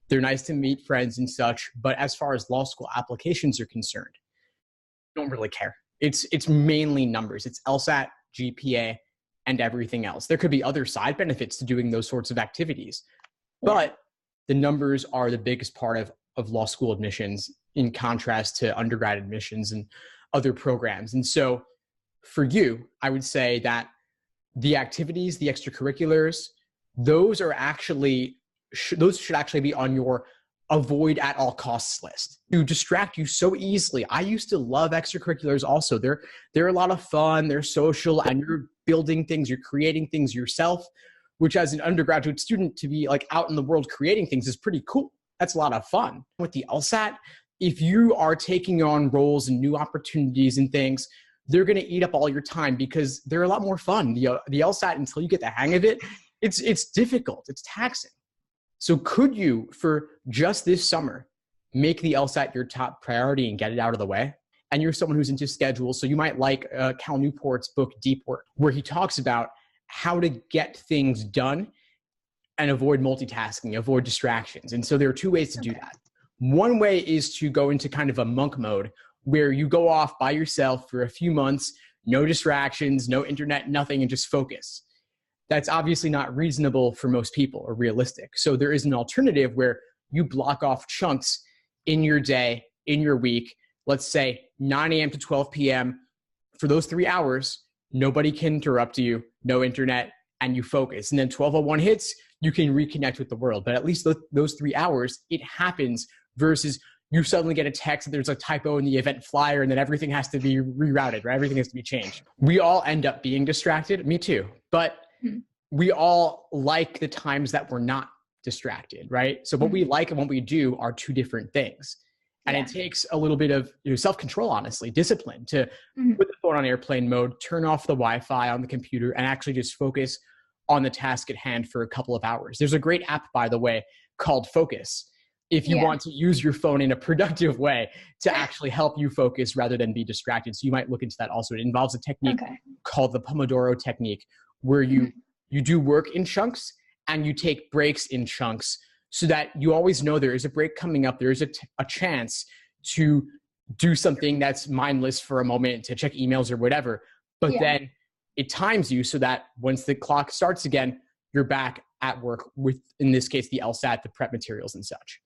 They're nice to meet friends and such. But as far as law school applications are concerned, don't really care. It's mainly numbers. It's LSAT, GPA, and everything else. There could be other side benefits to doing those sorts of activities, but the numbers are the biggest part of law school admissions in contrast to undergrad admissions and other programs. And so for you, I would say that the activities, the extracurriculars, those should actually be on your avoid at all costs list to distract you so easily. I used to love extracurriculars also. They're a lot of fun, they're social, and you're building things, you're creating things yourself, which as an undergraduate student to be like out in the world creating things is pretty cool. That's a lot of fun. With the LSAT, if you are taking on roles and new opportunities and things, they're going to eat up all your time because they're a lot more fun. The LSAT, until you get the hang of it, it's difficult, it's taxing. So could you, for just this summer, make the LSAT your top priority and get it out of the way? And you're someone who's into schedules, so you might like Cal Newport's book, Deep Work, where he talks about how to get things done and avoid multitasking, avoid distractions. And so there are two ways to do that. One way is to go into kind of a monk mode where you go off by yourself for a few months, no distractions, no internet, nothing, and just focus. That's obviously not reasonable for most people or realistic. So there is an alternative where you block off chunks in your day, in your week, let's say 9 a.m. to 12 p.m. For those 3 hours, nobody can interrupt you, no internet, and you focus. And then 12:01 hits, you can reconnect with the world. But at least those 3 hours, it happens versus you suddenly get a text that there's a typo in the event flyer and then everything has to be rerouted, right? Everything has to be changed. We all end up being distracted, me too. But we all like the times that we're not distracted, right? So what we like and what we do are two different things. And it takes a little bit of self-control, honestly, discipline to put the phone on airplane mode, turn off the Wi-Fi on the computer, and actually just focus on the task at hand for a couple of hours. There's a great app, by the way, called Focus, if you want to use your phone in a productive way to actually help you focus rather than be distracted. So you might look into that also. It involves a technique called the Pomodoro technique, where you do work in chunks and you take breaks in chunks so that you always know there is a break coming up. There is a chance to do something that's mindless for a moment, to check emails or whatever. But then it times you so that once the clock starts again, you're back at work with, in this case, the LSAT, the prep materials and such.